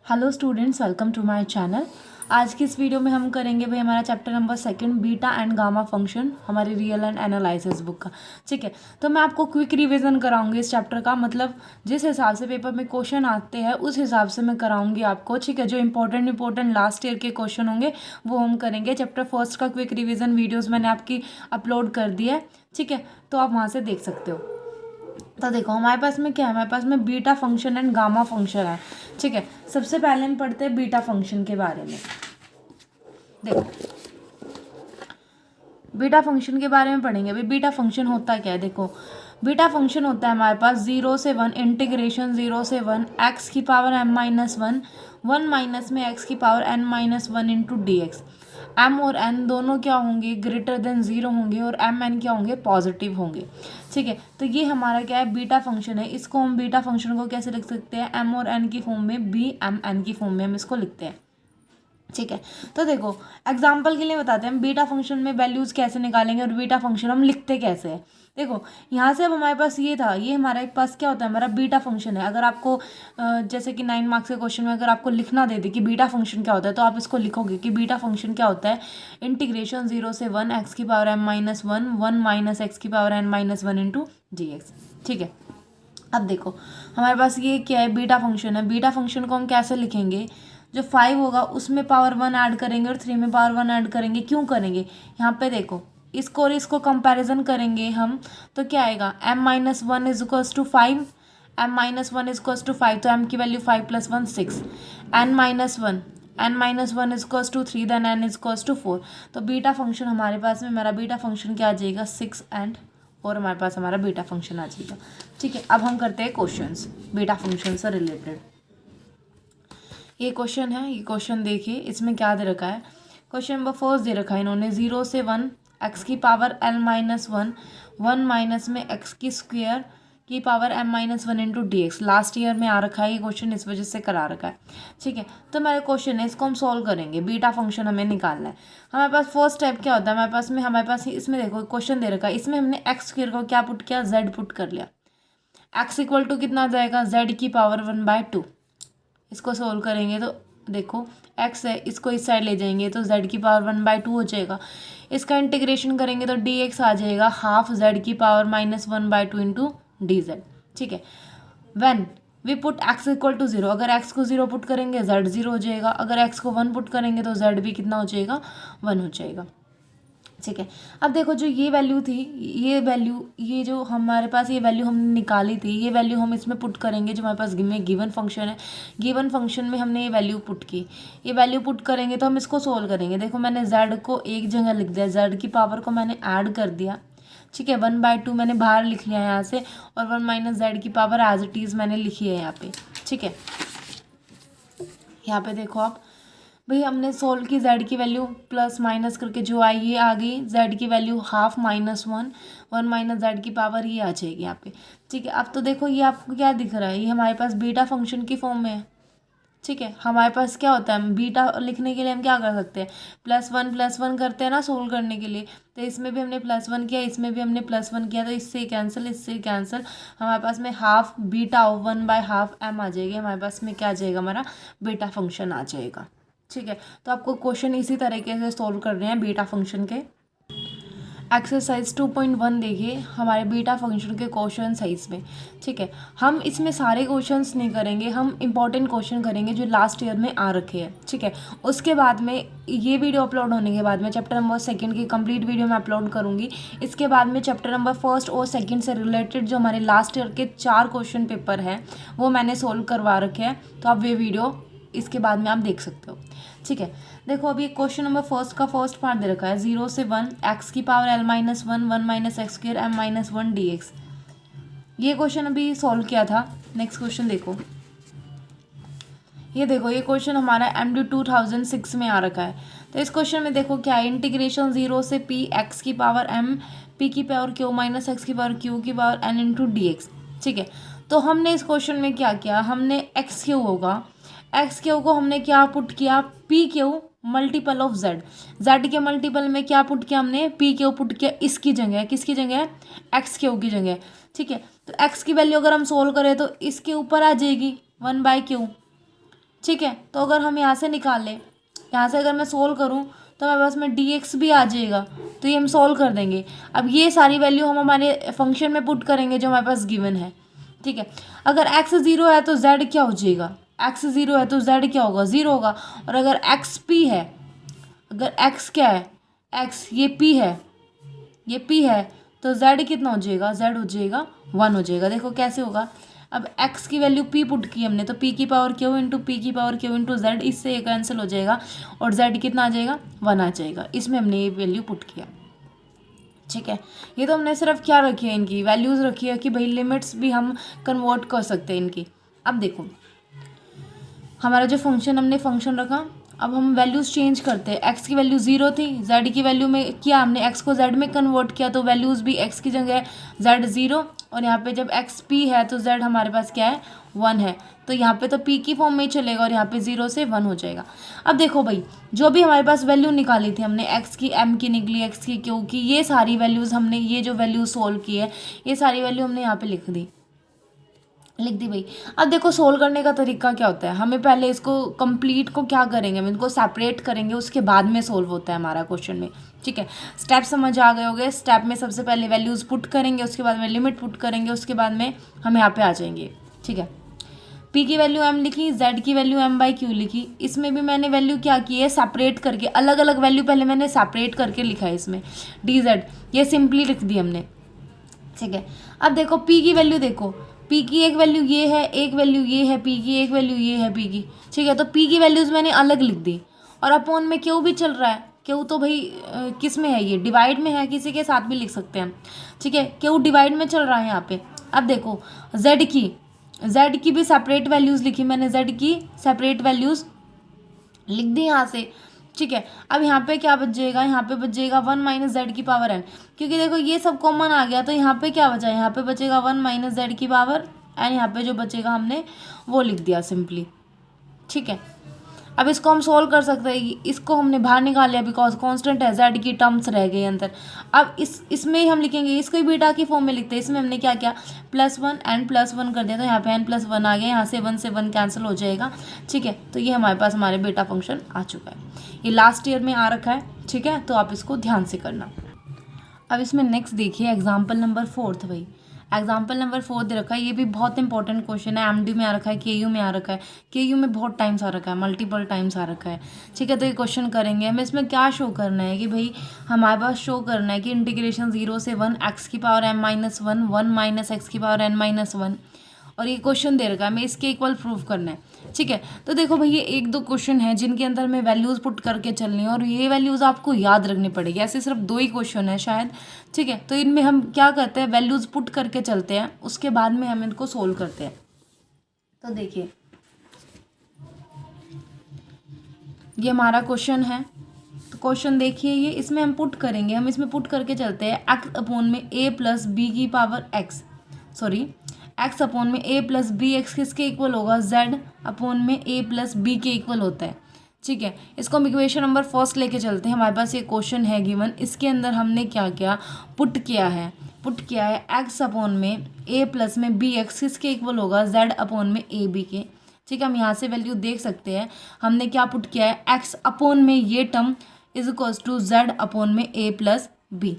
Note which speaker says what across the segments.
Speaker 1: Hello students, welcome to my channel. आज की इस वीडियो में हम करेंगे भाई हमारा chapter number 2 beta and gamma function, हमारी रियल एंड एनालिसिस बुक का। ठीक है, तो मैं आपको क्विक रिवीजन कराऊंगी इस चैप्टर का, मतलब जिस हिसाब से पेपर में क्वेश्चन आते हैं उस हिसाब से मैं कराऊंगी आपको। ठीक है, जो इंपॉर्टेंट लास्ट ईयर के क्वेश्चन होंगे वो हम करेंगे। चैप्टर फर्स्ट का क्विक रिविजन वीडियोज़ मैंने आपकी अपलोड कर दी है। ठीक है, तो आप वहाँ से देख सकते हो। तो देखो हमारे पास में क्या है, हमारे पास में beta function and gamma function है। ठीक है, सबसे पहले हम पढ़ते हैं बीटा फंक्शन के बारे में। देखो बीटा फंक्शन के बारे में पढ़ेंगे। अभी बीटा फंक्शन होता क्या है, देखो बीटा फंक्शन होता है हमारे पास 0 से 1 इंटीग्रेशन 0 से 1 एक्स की पावर m-1 1 माइनस में एक्स की power n-1 into d x. M और एन दोनों क्या होंगे, ग्रेटर देन 0 होंगे, और एम एन क्या होंगे, पॉजिटिव होंगे। ठीक है, तो ये हमारा क्या है, बीटा फंक्शन है। इसको हम बीटा फंक्शन को कैसे लिख सकते हैं, एम और एन की फॉर्म में, बी एम एन की फॉर्म में हम इसको लिखते हैं। ठीक है, तो देखो एग्जाम्पल के लिए बताते हैं हम बीटा फंक्शन में वैल्यूज़ कैसे निकालेंगे और बीटा फंक्शन हम लिखते कैसे हैं। देखो यहाँ से अब हमारे पास ये था, ये हमारे पास क्या होता है, हमारा बीटा फंक्शन है। अगर आपको जैसे कि 9 मार्क्स के क्वेश्चन में अगर आपको लिखना दे दे कि बीटा फंक्शन क्या होता है, तो आप इसको लिखोगे कि बीटा फंक्शन क्या होता है, इंटीग्रेशन 0 से 1 एक्स की पावर m-1 1 माइनस एक्स की power n-1 into d x. ठीक है, अब देखो हमारे पास ये क्या है, बीटा फंक्शन है। बीटा फंक्शन को हम कैसे लिखेंगे, जो 5 होगा उसमें पावर 1 ऐड करेंगे और 3 में पावर 1 ऐड करेंगे। क्यों करेंगे, यहाँ पे देखो इसको और इसको कंपैरिजन करेंगे हम, तो क्या आएगा, m-1 is equals to 5, m-1 is equals to 5, तो m की value 5 + 1 6, n-1 is equals to 3, then n is equals to 4। तो बीटा फंक्शन हमारे पास में, हमारा बीटा फंक्शन क्या आ जाएगा, 6 एंड, और हमारे पास हमारा बीटा फंक्शन आ जाएगा। ठीक है, अब हम करते हैं क्वेश्चंस बीटा फंक्शन से रिलेटेड। ये क्वेश्चन है, ये क्वेश्चन देखिए इसमें क्या दे रखा है। क्वेश्चन नंबर फर्स्ट दे रखा है इन्होंने, 0 से 1 एक्स की पावर l-1 1 माइनस में एक्स की स्क्वायर की power m-1 into d x. Last year में आ रखा है ये क्वेश्चन, इस वजह से करा रखा है। ठीक है, तो हमारा क्वेश्चन है, इसको हम सॉल्व करेंगे। बीटा फंक्शन हमें निकालना है। हमारे पास फर्स्ट स्टेप क्या होता है, हमारे पास इसमें देखो क्वेश्चन दे रखा है, इसमें हमने एक्स स्क्वायर को क्या पुट किया, z पुट कर लिया। एक्स इक्वल टू कितना आ जाएगा, z की पावर 1/2। इसको सोल्व करेंगे तो देखो x है, इसको इस साइड ले जाएंगे तो z की पावर 1/2 हो जाएगा। इसका इंटीग्रेशन करेंगे तो dx आ जाएगा हाफ z की पावर -1/2 इंटू डी जेड। ठीक है, when we put x equal to 0, अगर x को 0 पुट करेंगे z 0 हो जाएगा, अगर x को 1 पुट करेंगे तो z भी कितना हो जाएगा, 1 हो जाएगा। ठीक है, अब देखो जो ये वैल्यू थी, ये वैल्यू, ये जो हमारे पास ये वैल्यू हमने निकाली थी, ये वैल्यू हम इसमें पुट करेंगे। जो हमारे पास गिवन फंक्शन है, गिवन फंक्शन में हमने ये वैल्यू पुट की, ये वैल्यू पुट करेंगे तो हम इसको सोल्व करेंगे। देखो मैंने z को एक जगह लिख दिया, z की पावर को मैंने ऐड कर दिया। ठीक है, 1/2 मैंने बाहर लिख लिया यहाँ से, और 1 माइनस z की पावर एज इट इज़ मैंने लिखी है यहाँ पे। ठीक है, यहाँ पे देखो आप भाई हमने सोल्व की, z की वैल्यू प्लस माइनस करके जो आई ये आ गई, z की वैल्यू हाफ -1 1 माइनस z की पावर ये आ जाएगी यहाँ पे। ठीक है, अब तो देखो ये आपको क्या दिख रहा है, ये हमारे पास बीटा फंक्शन की फॉर्म में है। ठीक है, हमारे पास क्या होता है, बीटा लिखने के लिए हम क्या कर सकते हैं, +1 करते हैं ना सोल्व करने के लिए। तो इसमें भी हमने +1 किया, इसमें भी हमने +1 किया, तो इससे कैंसिल, इससे कैंसिल, हमारे पास में हाफ बीटा 1/2 m आ जाएगी। हमारे पास में क्या आ जाएगा, हमारा बीटा फंक्शन आ जाएगा। ठीक है, तो आपको क्वेश्चन इसी तरीके से सोल्व कर रहे हैं बीटा फंक्शन के। एक्सरसाइज 2.1 देखिए, हमारे बीटा फंक्शन के क्वेश्चन है इसमें। ठीक है, हम इसमें सारे क्वेश्चंस नहीं करेंगे, हम इंपॉर्टेंट क्वेश्चन करेंगे जो लास्ट ईयर में आ रखे हैं। ठीक है, उसके बाद में ये वीडियो अपलोड होने के बाद में चैप्टर नंबर 2 की कंप्लीट वीडियो मैं अपलोड करूँगी। इसके बाद में चैप्टर नंबर 1 और 2 से रिलेटेड जो हमारे लास्ट ईयर के 4 क्वेश्चन पेपर हैं वो मैंने सोल्व करवा रखे हैं, तो आप ये वीडियो इसके बाद में आप देख सकते हो। ठीक है, देखो अभी क्वेश्चन नंबर फर्स्ट का फर्स्ट पार्ट दे रखा है, 0 से 1 एक्स की power l-1 1 minus x square m-1 D x. ये क्वेश्चन अभी सॉल्व किया था। नेक्स्ट क्वेश्चन देखो, ये देखो ये क्वेश्चन हमारा MD 2006 में आ रखा है। तो इस क्वेश्चन में देखो क्या है, इंटीग्रेशन 0 से p एक्स की पावर m p की पावर q माइनस एक्स की पावर q की power n into d x. ठीक है, तो हमने इस क्वेश्चन में क्या किया, हमने एक्स क्यू होगा, एक्स क्यू को हमने क्या पुट किया, P Q multiple of Z, Z के मल्टीपल में क्या पुट किया हमने, पी क्यू पुट किया इसकी जगह, किसकी जगह, एक्स क्यू की जगह। ठीक है, तो एक्स की वैल्यू अगर हम सोल्व करें तो इसके ऊपर आ जाएगी 1/q। ठीक है। तो अगर हम यहाँ से निकाल लें, यहाँ से अगर मैं सोल्व करूँ तो हमारे पास में dx भी आ जाएगा, तो ये हम सोल्व कर देंगे। अब ये सारी वैल्यू हम हमारे फंक्शन में पुट करेंगे जो हमारे पास गिवन है, ठीक है। अगर x 0 है तो z क्या हो जाएगा, x 0 है तो z क्या होगा, 0 होगा। और अगर x p है, अगर x क्या है, x ये p है, ये p है, तो z कितना हो जाएगा, z हो जाएगा 1 हो जाएगा। देखो कैसे होगा, अब x की वैल्यू p पुट की हमने, तो p की पावर q इंटू पी की पावर q इंटू z, इससे ये कैंसिल हो जाएगा और z कितना आ जाएगा, 1 आ जाएगा। इसमें हमने ये वैल्यू पुट किया, ठीक है। ये तो हमने सिर्फ क्या रखी है, इनकी वैल्यूज़ रखी है कि भाई लिमिट्स भी हम कन्वर्ट कर सकते हैं इनकी। अब देखो हमारा जो फंक्शन, हमने फंक्शन रखा, अब हम वैल्यूज़ चेंज करते हैं। x की वैल्यू 0 थी, z की वैल्यू में किया हमने, x को z में कन्वर्ट किया, तो वैल्यूज़ भी x की जगह z 0, और यहाँ पे जब x p है तो z हमारे पास क्या है, 1 है, तो यहाँ पे तो p की फॉर्म में ही चलेगा और यहाँ पे 0 से 1 हो जाएगा। अब देखो भाई, जो भी हमारे पास वैल्यू निकाली थी हमने, x की m की निकली, x की q की, ये सारी वैल्यूज़ हमने, ये जो वैल्यू सोल्व की है, ये सारी वैल्यू हमने यहाँ पे लिख दी भाई। अब देखो सोल्व करने का तरीका क्या होता है, हमें पहले इसको कंप्लीट को क्या करेंगे, हम इनको सेपरेट करेंगे, उसके बाद में सोल्व होता है हमारा क्वेश्चन में, ठीक है। स्टेप समझ आ गए होंगे। स्टेप में सबसे पहले वैल्यूज़ पुट करेंगे, उसके बाद में लिमिट पुट करेंगे, उसके बाद में हम यहाँ पे आ जाएंगे, ठीक है। p की वैल्यू m लिखी, z की वैल्यू m/q लिखी। इसमें भी मैंने वैल्यू क्या की है, सेपरेट करके, अलग अलग वैल्यू पहले मैंने सेपरेट करके लिखा है इसमें, dz ये सिंपली लिख दी हमने, ठीक है। अब देखो p की वैल्यू, देखो p की एक वैल्यू ये है, एक वैल्यू ये है, p की एक वैल्यू ये है, p की, ठीक है। तो p की वैल्यूज़ मैंने अलग लिख दी, और अपॉन में q भी चल रहा है। q तो भाई किस में है, ये डिवाइड में है, किसी के साथ भी लिख सकते हैं, ठीक है। q डिवाइड में चल रहा है यहाँ पे। अब देखो z की भी सेपरेट वैल्यूज़ लिखी मैंने, z की सेपरेट वैल्यूज़ लिख दी यहाँ से, ठीक है। अब यहाँ पे क्या बच जाएगा, यहाँ पे बच जाएगा 1 माइनस जेड की पावर n, क्योंकि देखो ये सब कॉमन आ गया, तो यहाँ पे क्या बचा, यहाँ पे बचेगा 1 माइनस जेड की पावर n, यहाँ पे जो बचेगा हमने वो लिख दिया सिंपली, ठीक है। अब इसको हम सोल्व कर सकते हैं, इसको हमने बाहर निकाल लिया बिकॉज कांस्टेंट है, जेड की टर्म्स रह गई अंदर। अब इसमें ही हम लिखेंगे, इसको ही बीटा की फॉर्म में लिखते हैं। इसमें हमने क्या किया, +1 n +1 कर दिया, तो यहाँ पे n+1 आ गया, यहाँ से 1 कैंसिल हो जाएगा, ठीक है। तो ये हमारे पास हमारे बीटा फंक्शन आ चुका है, ये लास्ट ईयर में आ रखा है, ठीक है। तो आप इसको ध्यान से करना। अब इसमें नेक्स्ट देखिए एग्जाम्पल नंबर 4 भाई, एग्जाम्पल नंबर 4 दे रखा है, ये भी बहुत इंपॉर्टेंट क्वेश्चन है, एमडी में आ रखा है, केयू में आ रखा है, केयू में बहुत टाइम्स आ रखा है, मल्टीपल टाइम्स आ रखा है, ठीक है। तो ये क्वेश्चन करेंगे हमें, इसमें क्या शो करना है कि भाई हमारे पास शो करना है कि इंटीग्रेशन 0 से 1 x की पावर m-1 1 माइनस एक्स की पावर n-1, और ये क्वेश्चन दे रखा है, हमें इसके इक्वल प्रूफ करना है, ठीक है। तो देखो भाई ये 1-2 क्वेश्चन है जिनके अंदर में वैल्यूज़ पुट करके चलनी है, और ये वैल्यूज़ आपको याद रखनी पड़ेगी, ऐसे सिर्फ 2 ही क्वेश्चन है शायद, ठीक है। तो इनमें हम क्या करते हैं, वैल्यूज़ पुट करके चलते हैं, उसके बाद में हम इनको सोल्व करते हैं। तो देखिए ये हमारा क्वेश्चन है, तो क्वेश्चन देखिए ये, इसमें हम पुट करेंगे, हम इसमें पुट करके चलते हैं, x अपॉन में a प्लस बी की power x, sorry x upon में a प्लस बी एक्स किसके इक्वल होगा, z अपॉन में a प्लस बी के इक्वल होता है, ठीक है। इसको हम इक्वेशन नंबर 1 लेके चलते हैं। हमारे पास ये क्वेश्चन है गिवन, इसके अंदर हमने क्या किया, पुट किया है x अपॉन में a प्लस में बी एक्स किसके इक्वल होगा, z अपॉन में a b के, ठीक है। हम यहाँ से वैल्यू देख सकते हैं, हमने क्या पुट किया है, x अपॉन में ये term is equals to z upon में a प्लस बी,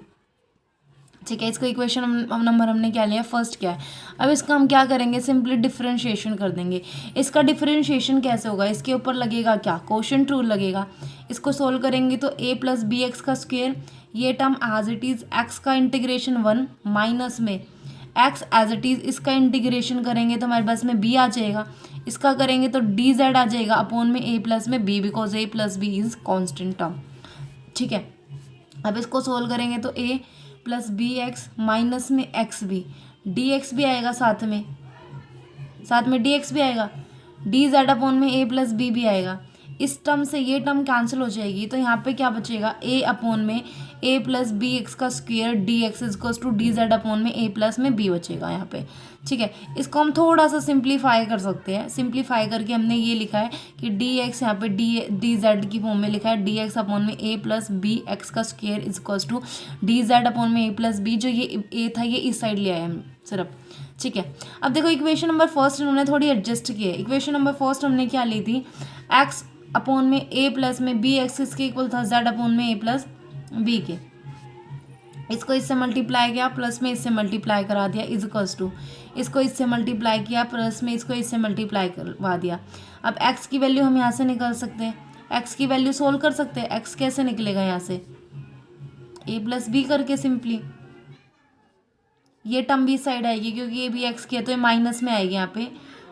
Speaker 1: ठीक है। इसका इक्वेशन नंबर हमने क्या लिया, फर्स्ट क्या है। अब इसका हम क्या करेंगे, सिंपली डिफरेंशिएशन कर देंगे। इसका डिफरेंशिएशन कैसे होगा, इसके ऊपर लगेगा क्या, कोशेंट रूल लगेगा। इसको सोल्व करेंगे तो a प्लस बी एक्स का स्क्वायर, ये term as it is x का इंटीग्रेशन 1 माइनस में x एज इट इज़, इसका इंटीग्रेशन करेंगे तो हमारे पास में b आ जाएगा, इसका करेंगे तो dz आ जाएगा अपॉन में a प्लस में b, because a plus b is constant term, ठीक है। अब इसको सोल्व करेंगे तो a plus b x minus में एक्स बी, डी एक्स भी आएगा, साथ में डी एक्स भी आएगा, डी जेड अपॉन में ए प्लस बी भी आएगा। इस टर्म से ये टर्म कैंसिल हो जाएगी, तो यहाँ पे क्या बचेगा, a अपॉन में a प्लस बी एक्स का square d x is equals to d z upon में a प्लस में b बचेगा यहाँ पे, ठीक है। इसको हम थोड़ा सा सिंप्लीफाई कर सकते हैं, सिंप्लीफाई करके हमने ये लिखा है कि डी एक्स यहाँ पे डी जेड की फॉर्म में लिखा है, डी एक्स अपॉन में a प्लस बी एक्स का square is equals to d z upon में a प्लस बी, जो ये a था ये इस साइड ले आए हम सिर्फ, ठीक है। अब देखो इक्वेशन नंबर फर्स्ट इन्होंने थोड़ी एडजस्ट की है। इक्वेशन नंबर फर्स्ट हमने क्या ली थी, एक्स अपॉन में ए प्लस में बी एक्स इसके इक्वल था जेड अपॉन में ए प्लस बी के। इसको इससे मल्टीप्लाई किया, प्लस में इससे मल्टीप्लाई करा दिया, इज इक्वल्स टू इसको इससे मल्टीप्लाई किया, प्लस में इसको इससे मल्टीप्लाई करवा दिया। अब एक्स की वैल्यू हम यहाँ से निकाल सकते हैं, एक्स की वैल्यू सोल्व कर सकते हैं। एक्स कैसे निकलेगा यहाँ से, ए प्लस बी करके सिंपली। ये टर्म बी साइड आएगी क्योंकि ये बी एक्स की है तो ये माइनस में आएगी यहाँ पे,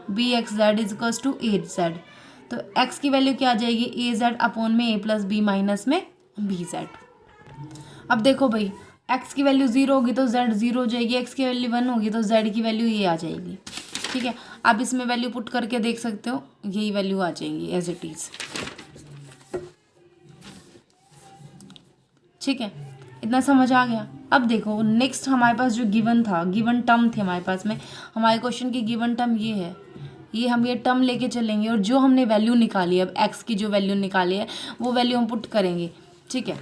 Speaker 1: b x z is equals to a z. तो एक्स की वैल्यू क्या आ जाएगी, ए जेड अपॉन में ए प्लस बी माइनस में बी जेड। अब देखो भाई, एक्स की वैल्यू 0 होगी तो जेड 0 हो जाएगी, एक्स की वैल्यू 1 होगी तो जेड की वैल्यू ये आ जाएगी। ठीक है, आप इसमें वैल्यू पुट करके देख सकते हो, यही वैल्यू आ जाएंगी एज इट इज। ठीक है, इतना समझ आ गया। अब देखो नेक्स्ट हमारे पास जो गिवन था, गिवन टर्म थे हमारे पास में, हमारे क्वेश्चन की गिवन टर्म ये है, ये हम ये टर्म लेके चलेंगे और जो हमने वैल्यू निकाली है, अब एक्स की जो वैल्यू निकाली है वो वैल्यू हम पुट करेंगे। ठीक है,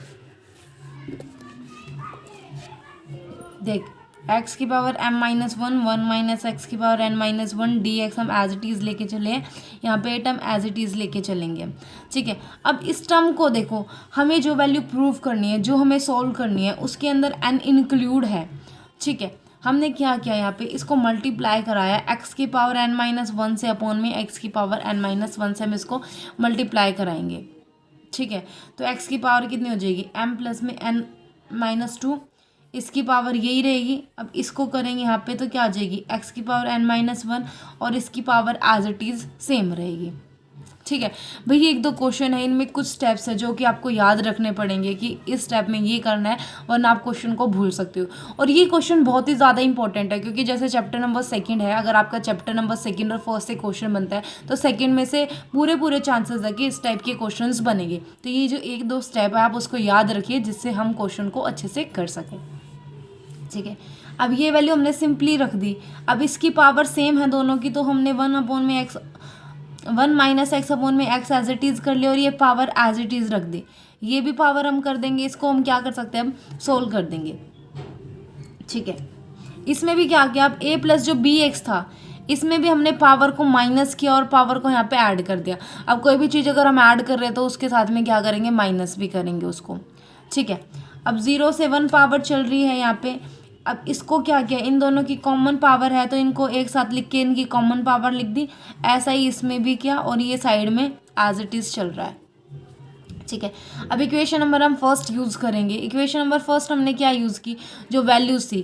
Speaker 1: देख एक्स की power m minus one, one minus x की power n minus one d x हम एज इट इज़ लेके चले हैं, यहाँ पे टर्म एज इट इज़ लेके चलेंगे। ठीक है, अब इस टर्म को देखो, हमें जो वैल्यू प्रूव करनी है, जो हमें सॉल्व करनी है, उसके अंदर n इंक्लूड है। ठीक है, हमने क्या किया यहाँ पे, इसको मल्टीप्लाई कराया एक्स की पावर n माइनस वन से अपॉन में एक्स की पावर n माइनस वन से हम इसको मल्टीप्लाई कराएंगे। ठीक है, तो एक्स की पावर कितनी हो जाएगी, m प्लस में n माइनस टू, इसकी पावर यही रहेगी। अब इसको करेंगे यहाँ पे तो क्या आ जाएगी, एक्स की पावर n माइनस वन और इसकी power as it is same रहेगी। ठीक है भैया, एक दो क्वेश्चन है, इनमें कुछ स्टेप्स है जो कि आपको याद रखने पड़ेंगे कि इस स्टेप में ये करना है, वरना आप क्वेश्चन को भूल सकते हो। और ये क्वेश्चन बहुत ही ज़्यादा इंपॉर्टेंट है क्योंकि जैसे चैप्टर नंबर सेकंड है, अगर आपका चैप्टर नंबर सेकंड और फर्स्ट से क्वेश्चन बनता है तो सेकंड में से पूरे चांसेस है कि इस टाइप के क्वेश्चन बनेंगे। तो ये जो एक दो स्टेप है आप उसको याद रखिए जिससे हम क्वेश्चन को अच्छे से कर सकें। ठीक है, अब ये वैल्यू हमने सिंपली रख दी। अब इसकी पावर सेम है दोनों की, तो हमने वन अपॉन में x, one minus x upon में एक्स एज इट इज़ कर लिया और ये पावर एज इट इज़ रख दी। ये भी पावर हम कर देंगे, इसको हम क्या कर सकते हैं, हम सोल्व कर देंगे। ठीक है, इसमें भी क्या किया, अब ए प्लस जो बी एक्स था, इसमें भी हमने पावर को माइनस किया और पावर को यहाँ पे ऐड कर दिया। अब कोई भी चीज़ अगर हम ऐड कर रहे हैं तो उसके साथ में क्या करेंगे, माइनस भी करेंगे उसको। ठीक है, अब 0 से 1 पावर चल रही है यहाँ पे। अब इसको क्या किया, इन दोनों की कॉमन पावर है तो इनको एक साथ लिख के इनकी कॉमन पावर लिख दी। ऐसा ही इसमें भी किया और ये साइड में एज इट इज़ चल रहा है। ठीक है, अब इक्वेशन नंबर हम फर्स्ट यूज़ करेंगे। इक्वेशन नंबर फर्स्ट हमने क्या यूज़ की, जो वैल्यूज थी,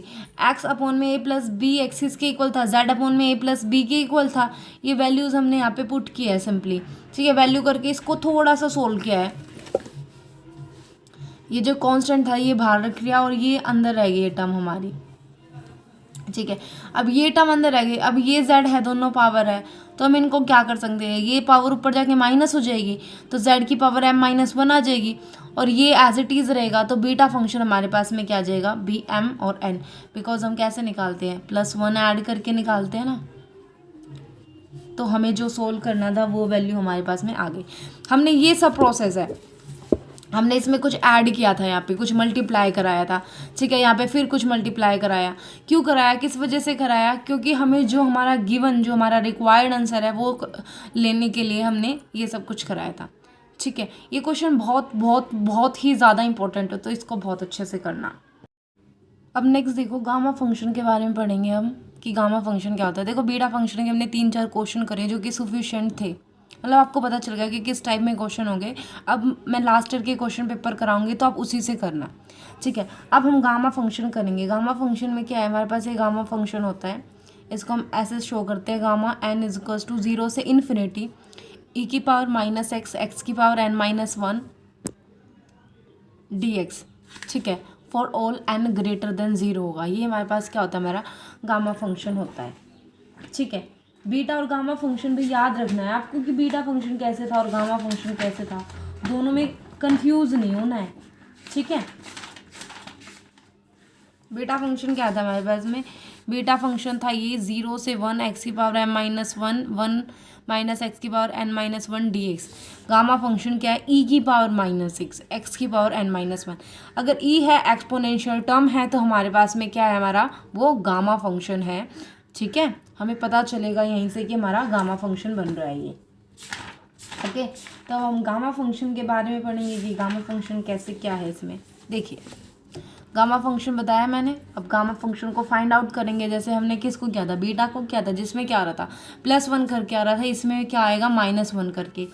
Speaker 1: एक्स अपॉन में ए प्लस बी एक्स इसके इक्वल था, जेड अपॉन में ए प्लस बी के इक्वल था। ये वैल्यूज़ हमने यहाँ पे पुट किया है सिंपली। ठीक है, वैल्यू करके इसको थोड़ा सा सोल्व किया है। ये जो कांस्टेंट था ये बाहर रख लिया और ये अंदर रह गई ये टर्म हमारी। ठीक है, अब ये टर्म अंदर रह गई। अब ये z है, दोनों पावर है, तो हम इनको क्या कर सकते हैं, ये पावर ऊपर जाके माइनस हो जाएगी तो z की पावर m माइनस वन आ जाएगी और ये एज इट इज़ रहेगा। तो बीटा फंक्शन हमारे पास में क्या आ जाएगा, बी m और n। बिकॉज हम कैसे निकालते हैं, +1 ऐड करके निकालते हैं ना, तो हमें जो सोल्व करना था वो वैल्यू हमारे पास में आ गई। हमने ये सब प्रोसेस है, हमने इसमें कुछ ऐड किया था, यहाँ पे कुछ मल्टीप्लाई कराया था। ठीक है, यहाँ पे फिर कुछ मल्टीप्लाई कराया। क्यों कराया, किस वजह से कराया, क्योंकि हमें जो हमारा गिवन, जो हमारा रिक्वायर्ड आंसर है वो लेने के लिए हमने ये सब कुछ कराया था। ठीक है, ये क्वेश्चन बहुत बहुत बहुत ही ज़्यादा इंपॉर्टेंट है, तो इसको बहुत अच्छे से करना। अब नेक्स्ट देखो, गामा फंक्शन के बारे में पढ़ेंगे हम कि गामा फंक्शन क्या होता है। देखो बीटा फंक्शन के हमने 3-4 क्वेश्चन करे जो कि सफिशिएंट थे, मतलब आपको पता चल गया कि किस टाइप में क्वेश्चन होंगे। अब मैं लास्ट ईयर के क्वेश्चन पेपर कराऊंगी तो आप उसी से करना। ठीक है, अब हम गामा फंक्शन करेंगे। गामा फंक्शन में क्या है, हमारे पास ये गामा फंक्शन होता है, इसको हम ऐसे शो करते हैं, gamma n is equals to 0 से इन्फिनिटी e की पावर माइनस एक्स, एक्स की power n minus one dx। ठीक है, for all n greater than 0 होगा। ये हमारे पास क्या होता है, हमारा गामा फंक्शन होता है। ठीक है, बीटा और गामा फंक्शन भी याद रखना है आपको कि बीटा फंक्शन कैसे था और गामा फंक्शन कैसे था, दोनों में कंफ्यूज नहीं होना है। ठीक है, बीटा फंक्शन क्या था हमारे पास में, बीटा फंक्शन था ये 0 से 1 एक्स की power m minus one, 1 minus x की power n minus one d x. Gamma function क्या है, e की पावर माइनस एक्स, एक्स की पावर n माइनस वन। अगर e है एक्सपोनेंशियल टर्म है तो हमारे पास में क्या है, हमारा वो गामा फंक्शन है। ठीक है, हमें पता चलेगा यहीं से कि हमारा गामा फंक्शन बन रहा है ये। ओके, तो हम गामा फंक्शन के बारे में पढ़ेंगे कि गामा फंक्शन कैसे क्या है इसमें। देखिए गामा फंक्शन बताया मैंने, अब गामा फंक्शन को फाइंड आउट करेंगे। जैसे हमने किसको किया था, बीटा को किया था, जिसमें क्या आ रहा था +1 करके आ रहा था, इसमें क्या आएगा -1 करके,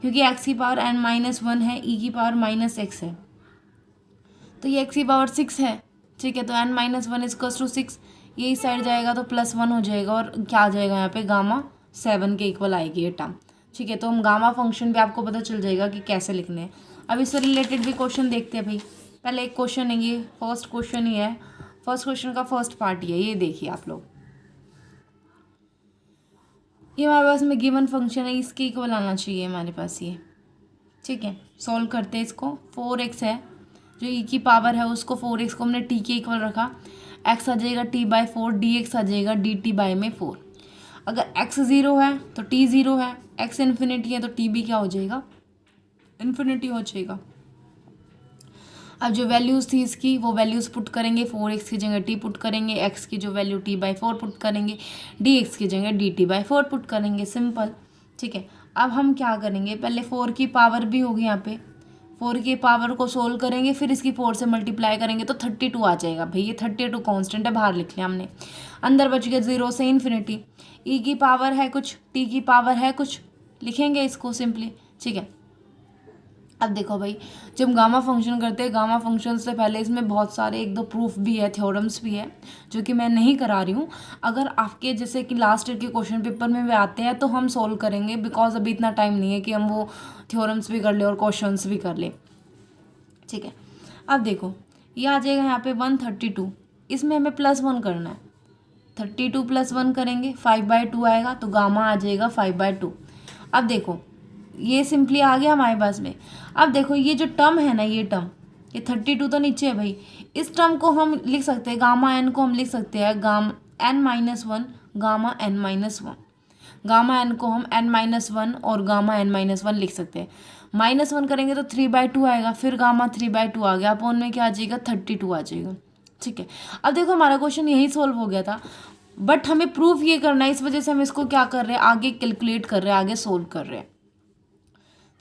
Speaker 1: क्योंकि x की पावर n-1 है, e की पावर -x है, तो ये x की पावर 6 है। ठीक है, तो n-1 = 6, ये इस साइड जाएगा तो +1 हो जाएगा और क्या आ जाएगा यहाँ पे गामा 7 के इक्वल आएगी ये टर्म। ठीक है, तो हम गामा फंक्शन भी आपको पता चल जाएगा कि कैसे लिखने हैं। अब इससे रिलेटेड भी क्वेश्चन देखते हैं भाई। पहले एक क्वेश्चन है, ये फर्स्ट क्वेश्चन ही है, फर्स्ट क्वेश्चन का फर्स्ट पार्ट ही है, ये देखिए आप लोग। ये हमारे पास में गिवन फंक्शन है, इसके इक्वल आना चाहिए हमारे पास ये। ठीक है, सॉल्व करते हैं इसको। 4x है, जो e की पावर है उसको 4x को हमने t के इक्वल रखा, x आ जाएगा t/4, dx आ जाएगा dt/4। अगर x 0 है तो t 0 है, x इन्फिनिटी है तो t भी क्या हो जाएगा, इन्फिनिटी हो जाएगा। अब जो वैल्यूज़ थी इसकी वो वैल्यूज़ पुट करेंगे, 4x की जगह t पुट करेंगे, x की जो वैल्यू t/4 पुट करेंगे, dx की जगह dt/4 पुट करेंगे, सिंपल। ठीक है, अब हम क्या करेंगे, पहले 4 की पावर भी होगी यहाँ पे, 4 की पावर को सोल्व करेंगे, फिर इसकी 4 से मल्टीप्लाई करेंगे तो 32 आ जाएगा। भाई ये 32 कॉन्स्टेंट है, बाहर लिख लिया हमने, अंदर बच गया 0 से इन्फिनिटी। e की पावर है कुछ, t की पावर है कुछ, लिखेंगे इसको सिंपली। ठीक है, अब देखो भाई, जब हम गामा फंक्शन करते हैं, गामा फंक्शन से पहले इसमें बहुत सारे 1-2 प्रूफ भी है, थ्योरम्स भी है, जो कि मैं नहीं करा रही हूँ। अगर आपके जैसे कि लास्ट ईयर के क्वेश्चन पेपर में भी आते हैं तो हम सोल्व करेंगे, बिकॉज अभी इतना टाइम नहीं है कि हम वो थ्योरम्स भी कर ले और क्वेश्चंस भी कर ले। ठीक है, अब देखो ये आ जाएगा यहाँ पे 132, इसमें हमें +1 करना है, 32 + 1 करेंगे 5/2 आएगा, तो गामा आ जाएगा 5/2। अब देखो ये सिंपली आ गया हमारे पास में। अब देखो ये जो टर्म है ना, ये टर्म, ये 32 तो नीचे है भाई, इस टर्म को हम लिख सकते हैं, गामा n को हम लिख सकते हैं gamma n-1 gamma n-1, gamma n को हम n-1 और गामा n-1 लिख सकते हैं। -1 करेंगे तो 3/2 आएगा, फिर गामा 3/2 आ गया, अपॉन में क्या आ जाएगा 32 आ जाएगा। ठीक है, अब देखो हमारा क्वेश्चन यही सॉल्व हो गया था, बट हमें प्रूफ ये करना है, इस वजह से हम इसको क्या कर रहे हैं, आगे कैलकुलेट कर रहे हैं, आगे सोल्व कर रहे हैं।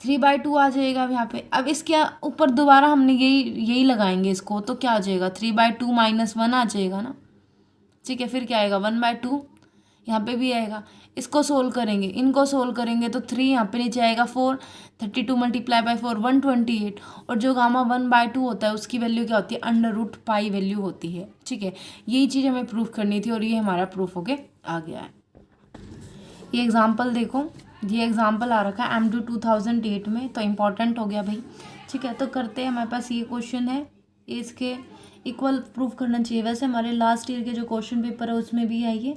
Speaker 1: 3/2 आ जाएगा अब यहाँ पे। अब इसके ऊपर दोबारा हमने यही लगाएंगे इसको, तो क्या आ जाएगा 3/2 - 1 आ जाएगा ना। ठीक है, फिर क्या आएगा 1/2, यहाँ पे भी आएगा। इसको सोल्व करेंगे, इनको सोल्व करेंगे तो 3 यहाँ पे नीचे आएगा 4, 32 × 4 128, और जो गामा 1/2 होता है उसकी वैल्यू क्या होती है, √π वैल्यू होती है। ठीक है, यही चीज़ हमें प्रूफ करनी थी और ये हमारा प्रूफ होके आ गया है। ये एग्जाम्पल देखो, ये एग्जाम्पल आ रखा है MD 2008 में, तो इम्पॉर्टेंट हो गया भाई। ठीक है, तो करते हैं, हमारे पास ये क्वेश्चन है, इसके इक्वल प्रूफ करना चाहिए। वैसे हमारे लास्ट ईयर के जो क्वेश्चन पेपर है उसमें भी है ये।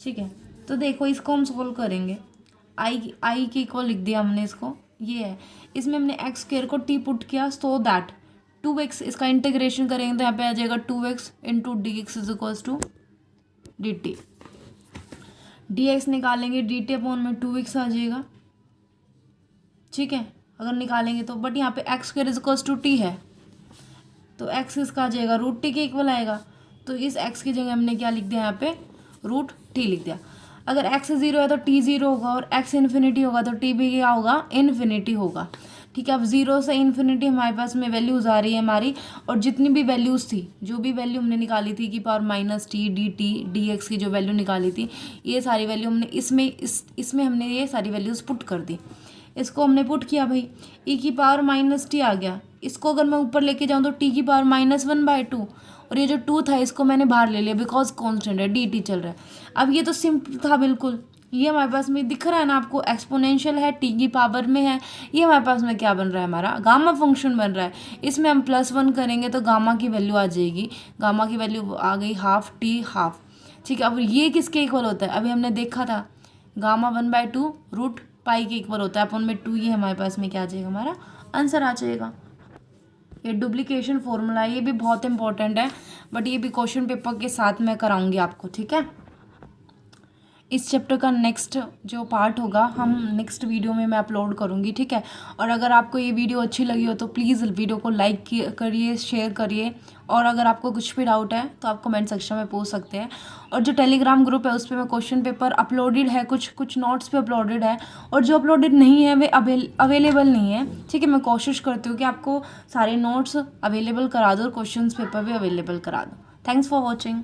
Speaker 1: ठीक है, तो देखो इसको हम सोल्व करेंगे, आई के इक्वल लिख दिया हमने इसको, ये है, इसमें हमने x² को t पुट किया, सो दैट 2x, इसका इंटीग्रेशन करेंगे तो यहाँ पे आ जाएगा 2x × dx = dt, dx निकालेंगे dt/में 2x आ जाएगा। ठीक है, अगर निकालेंगे तो, बट यहाँ पे x² = t है, तो x इसका आ जाएगा √t के इक्वल आएगा, तो इस x की जगह हमने क्या लिख दिया यहाँ पे √t लिख दिया। अगर x 0 है तो t 0 होगा, और x इन्फिनिटी होगा तो t भी क्या होगा, इन्फिनिटी होगा। ठीक है, अब 0 से इन्फिनिटी हमारे पास में वैल्यूज़ आ रही है हमारी, और जितनी भी वैल्यूज़ थी, जो भी वैल्यू हमने निकाली थी की पावर -t dt dx की जो वैल्यू निकाली थी, ये सारी वैल्यू हमने इसमें हमने ये सारी वैल्यूज़ पुट कर दी। इसको हमने पुट किया भाई, e की पावर -t आ गया, इसको अगर मैं ऊपर लेके जाऊँ तो t की पावर -1/2, और ये जो 2 था इसको मैंने बाहर ले लिया, बिकॉज कॉन्स्टेंट है, dt चल रहा है। अब ये तो सिंपल था बिल्कुल, ये हमारे पास में दिख रहा है ना आपको, एक्सपोनेंशियल है, t की पावर में है, ये हमारे पास में क्या बन रहा है, हमारा गामा फंक्शन बन रहा है। इसमें हम +1 करेंगे तो गामा की वैल्यू आ जाएगी, गामा की वैल्यू आ गई ½ ठीक है, अब ये किसके इक्वल होता है, अभी हमने देखा था गामा 1/2 √π के इक्वल होता है, अपन में 2, ये हमारे पास में क्या आ जाएगा, हमारा आंसर आ जाएगा। ये डुप्लीकेशन फॉर्मूला, ये भी बहुत इंपॉर्टेंट है, बट ये भी क्वेश्चन पेपर के साथ मैं कराऊंगी आपको। ठीक है, इस चैप्टर का नेक्स्ट जो पार्ट होगा हम नेक्स्ट वीडियो में मैं अपलोड करूँगी, ठीक है। और अगर आपको ये वीडियो अच्छी लगी हो तो प्लीज़ वीडियो को लाइक करिए, शेयर करिए, और अगर आपको कुछ भी डाउट है तो आप कमेंट सेक्शन में पूछ सकते हैं। और जो टेलीग्राम ग्रुप है उस पर मैं क्वेश्चन पेपर अपलोडेड है, कुछ नोट्स पे अपलोडेड है, और जो अपलोडेड नहीं है वे अवेलेबल नहीं है, ठीक है। मैं कोशिश करती हूँ कि आपको सारे नोट्स अवेलेबल करा दूँ और क्वेश्चन पेपर भी अवेलेबल करा दूँ। Thanks for watching.